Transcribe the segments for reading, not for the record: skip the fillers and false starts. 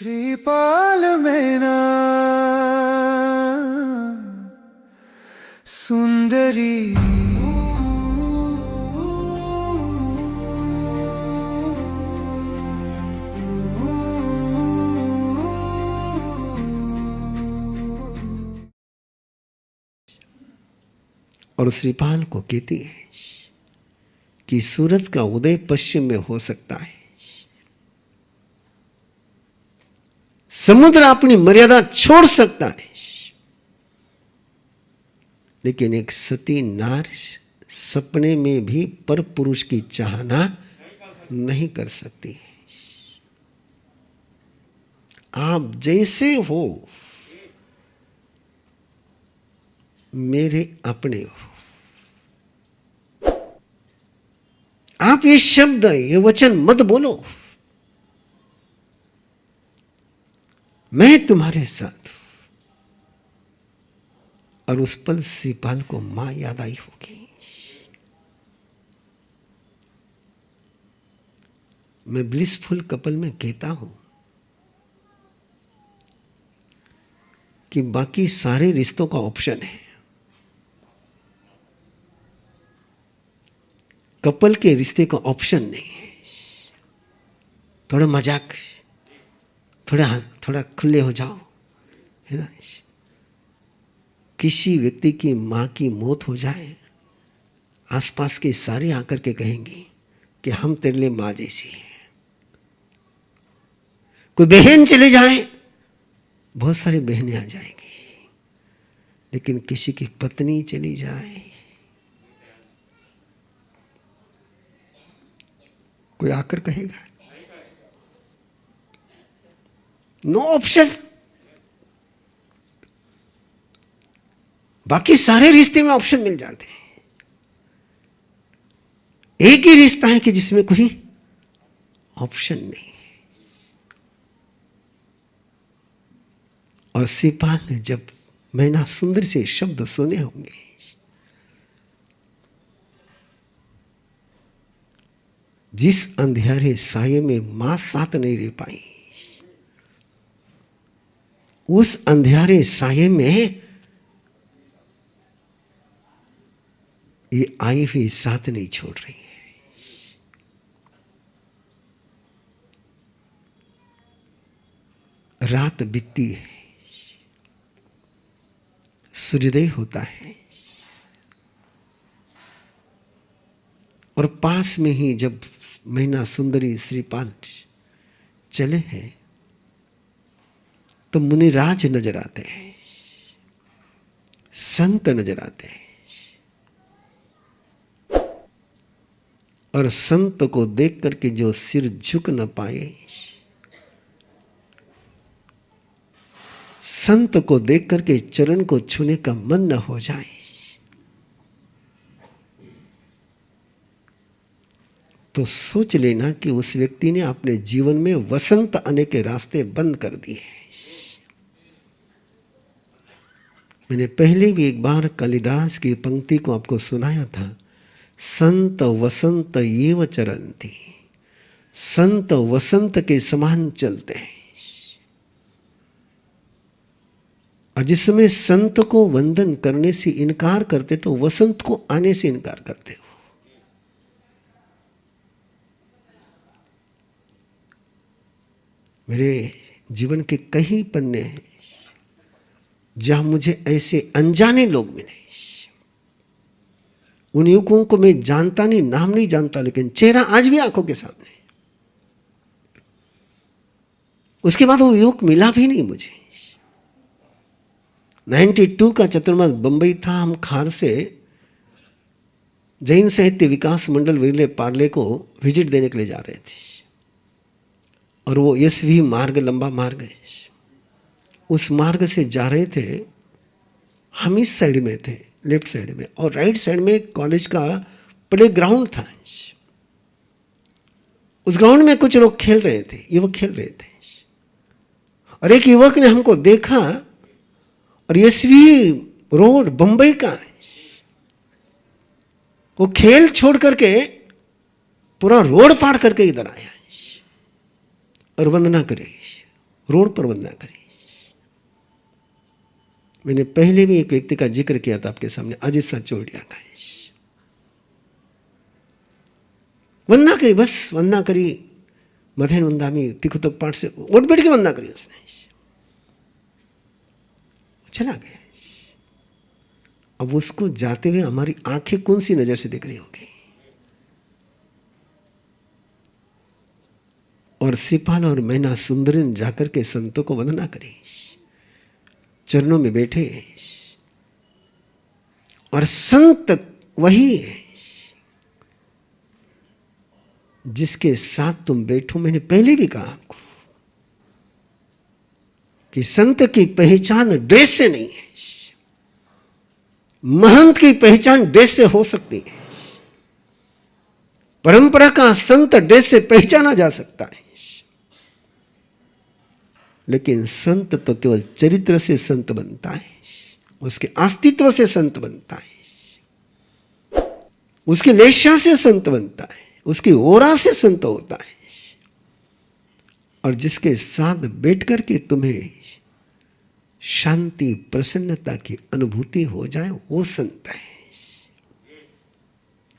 श्रीपाल मैना सुंदरी और श्रीपाल को कहती है कि सूरज का उदय पश्चिम में हो सकता है, समुद्र अपनी मर्यादा छोड़ सकता है, लेकिन एक सती नार सपने में भी पर पुरुष की चाहना नहीं कर सकती। आप जैसे हो मेरे अपने हो। आप ये शब्द ये वचन मत बोलो, मैं तुम्हारे साथ हूं। और उस पल श्रीपाल को मां याद आई होगी। मैं ब्लिसफुल कपल में कहता हूं कि बाकी सारे रिश्तों का ऑप्शन है, कपल के रिश्ते का ऑप्शन नहीं है। थोड़ा मजाक, थोड़ा खुले हो जाओ, है ना। किसी व्यक्ति की मां की मौत हो जाए, आसपास के सारे आकर के कहेंगे कि हम तेरे लिए मां जैसी हैं। कोई बहन चले जाए, बहुत सारी बहनें आ जाएंगी, लेकिन किसी की पत्नी चली जाए, कोई आकर कहेगा नो ऑप्शन। बाकी सारे रिश्ते में ऑप्शन मिल जाते हैं, एक ही रिश्ता है कि जिसमें कोई ऑप्शन नहीं है। और श्रीपाल ने जब मैना सुंदर से शब्द सुने होंगे, जिस अंधेरे साये में मां साथ नहीं रह पाई, उस अंधेरे साये में ये आई भी साथ नहीं छोड़ रही है। रात बीतती है, सूर्योदय होता है, और पास में ही जब मैना सुंदरी श्रीपाल चले हैं तो मुनिराज नजर आते हैं, संत नजर आते हैं। और संत को देख करके जो सिर झुक न पाए, संत को देख करके चरण को छूने का मन न हो जाए, तो सोच लेना कि उस व्यक्ति ने अपने जीवन में वसंत आने के रास्ते बंद कर दिए। मैंने पहले भी एक बार कालिदास की पंक्ति को आपको सुनाया था, संत वसंत एव चरन्ति, संत वसंत के समान चलते हैं। और जिस समय संत को वंदन करने से इनकार करते तो वसंत को आने से इनकार करते हो। मेरे जीवन के कई पन्ने हैं जहां मुझे ऐसे अनजाने लोग मिले। उन युवकों को मैं जानता नहीं, नाम नहीं जानता, लेकिन चेहरा आज भी आंखों के सामने। उसके बाद वो युवक मिला भी नहीं मुझे। 92 का चतुर्मास बंबई था, हम खार से जैन साहित्य विकास मंडल विरले पार्ले को विजिट देने के लिए जा रहे थे, और वो SV मार्ग, लंबा मार्ग है, उस मार्ग से जा रहे थे। हम इस साइड में थे, लेफ्ट साइड में, और राइट साइड में कॉलेज का प्ले ग्राउंड था। उस ग्राउंड में कुछ लोग खेल रहे थे, युवक खेल रहे थे, और एक युवक ने हमको देखा, और SV रोड बंबई का, वो खेल छोड़ करके पूरा रोड पार करके इधर आया और वंदना करे, रोड पर वंदना करें। मैंने पहले भी एक व्यक्ति का जिक्र किया था आपके सामने, अजित साचोलिया का। वंदना करी, बस वंदना करी, मधेन वंदामी तिखुतक पाठ से उठ बैठ के वंदना करी उसने, चला गया। अब उसको जाते हुए हमारी आंखें कौन सी नजर से देख रही होगी? और सिपाल और मैना सुंदरन जाकर के संतों को वंदना करी, चरणों में बैठे। और संत वही है जिसके साथ तुम बैठो। मैंने पहले भी कहा आपको कि संत की पहचान ड्रेस से नहीं है, महंत की पहचान ड्रेस से हो सकती है। परंपरा का संत ड्रेस से पहचाना जा सकता है, लेकिन संत तो केवल चरित्र से संत बनता है, उसके अस्तित्व से संत बनता है, उसकी लेशा से संत बनता है, उसकी ओरा से संत होता है। और जिसके साथ बैठ कर के तुम्हें शांति प्रसन्नता की अनुभूति हो जाए वो संत है।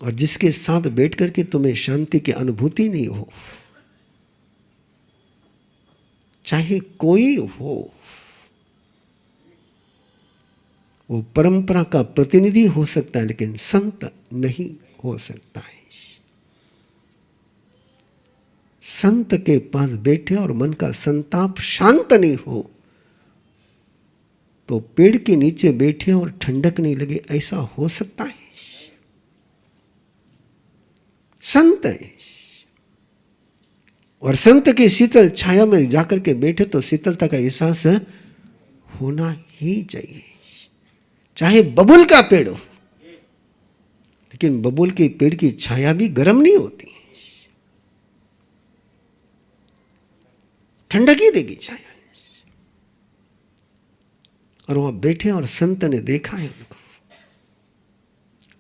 और जिसके साथ बैठ कर के तुम्हें शांति की अनुभूति नहीं हो, चाहे कोई हो, वो परंपरा का प्रतिनिधि हो सकता है लेकिन संत नहीं हो सकता है। संत के पास बैठे और मन का संताप शांत नहीं हो तो पेड़ के नीचे बैठे और ठंडक नहीं लगे, ऐसा हो सकता है? संत है। और संत की शीतल छाया में जाकर के बैठे तो शीतलता का एहसास होना ही चाहिए, चाहे बबूल का पेड़ हो, लेकिन बबूल के पेड़ की छाया भी गर्म नहीं होती, ठंडक ही देगी छाया। और वहां बैठे और संत ने देखा है उनको,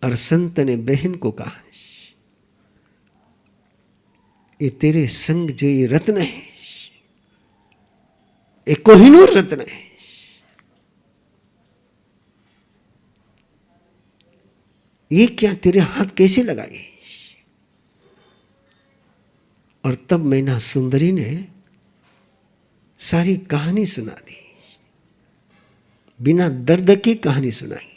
और संत ने बहन को कहा, ये तेरे संग जो ये रत्न है, एक कोहिनूर रत्न है, ये क्या तेरे हाथ कैसे लगाए? और तब मैना सुंदरी ने सारी कहानी सुना दी, बिना दर्द की कहानी सुनाई,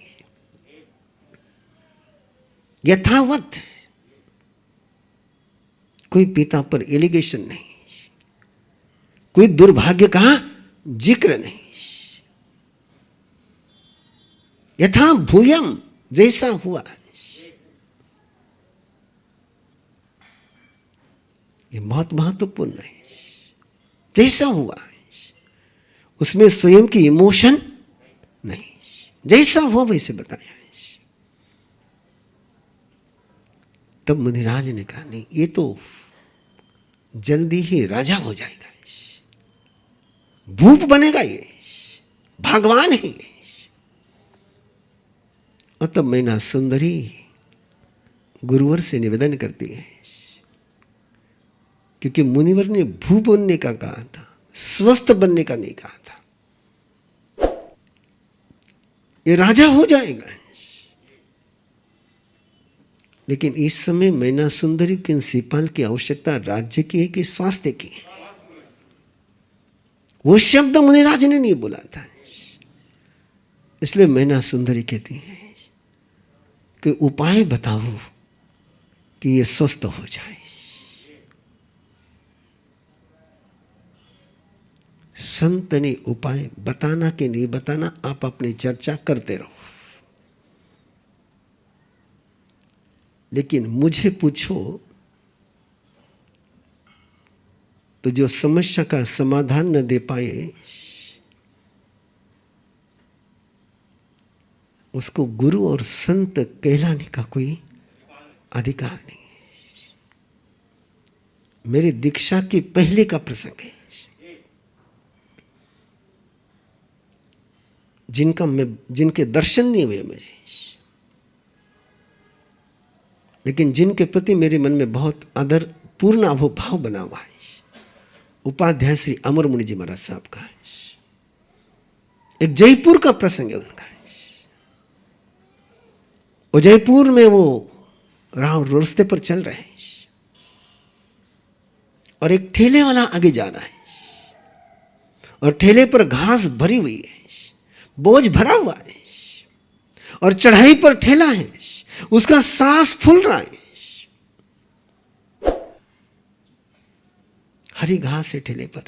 यथावत, कोई पिता पर एलिगेशन नहीं, कोई दुर्भाग्य का जिक्र नहीं, यथा भूयम, जैसा हुआ। ये बहुत महत्वपूर्ण है, जैसा हुआ, उसमें स्वयं की इमोशन नहीं, जैसा हुआ वैसे बताया। तब मुनिराज ने कहा, नहीं, ये तो जल्दी ही राजा हो जाएगा, भूप बनेगा, ये भगवान है। और तब मैना सुंदरी गुरुवर से निवेदन करती है, क्योंकि मुनिवर ने भू बनने का कहा था, स्वस्थ बनने का नहीं कहा था। ये राजा हो जाएगा, लेकिन इस समय मैना सुंदरी के सिपाल की आवश्यकता राज्य की है कि स्वास्थ्य की? वो शब्द मुनिराज ने नहीं बोला था। इसलिए मैना सुंदरी कहती है कि उपाय बताओ कि ये स्वस्थ हो जाए। संत ने उपाय बताना कि नहीं बताना, आप अपनी चर्चा करते रहो, लेकिन मुझे पूछो तो जो समस्या का समाधान न दे पाए उसको गुरु और संत कहलाने का कोई अधिकार नहीं है। मेरी दीक्षा के पहले का प्रसंग है, जिनके दर्शन नहीं हुए मुझे, लेकिन जिनके प्रति मेरे मन में बहुत आदर पूर्ण अवभाव बना हुआ है, उपाध्याय श्री अमर मुनि जी महाराज साहब का है। एक जयपुर का प्रसंग है उनका। वो जयपुर में वो रास्ते पर चल रहे हैं और एक ठेले वाला आगे जा रहा है और ठेले पर घास भरी हुई है, बोझ भरा हुआ है और चढ़ाई पर ठेला है, उसका सांस फूल रहा है। हरी घास है ठेले पर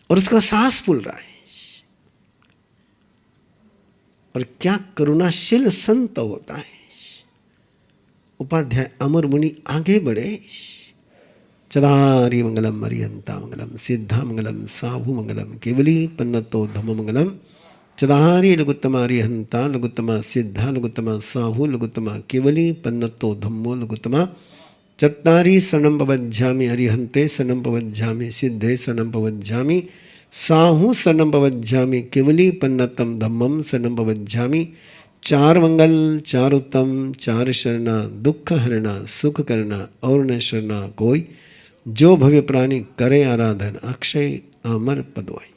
और उसका सांस फूल रहा है। और क्या करुणाशील संत होता है। उपाध्याय अमर मुनि आगे बढ़े। चदारी मंगलम अरिहंता मंगलम सिद्धा मंगलम साहु मंगलम केवली पन्नतो धम मंगलम चदारी लघुत्तमा अरिहंता लघुत्तमा सिद्धा लघुत्तमा साहु लघुत्तमा केवली पन्नतो धम्मो लघुत्तमा चत्तारी शरणं पवज्जामि अरिहंते शरणं पवज्जामि सिद्धे शरणं पवज्जामि साहु शरणं पवज्जामि केवली पन्नतम धम्मम शरणं पवज्जामि। चार मंगल चार उत्तम चार शरणा दुख हरणा सुख करना और न शरणा कोई जो भव्य प्राणी करे आराधन अक्षय अमर पदवाई।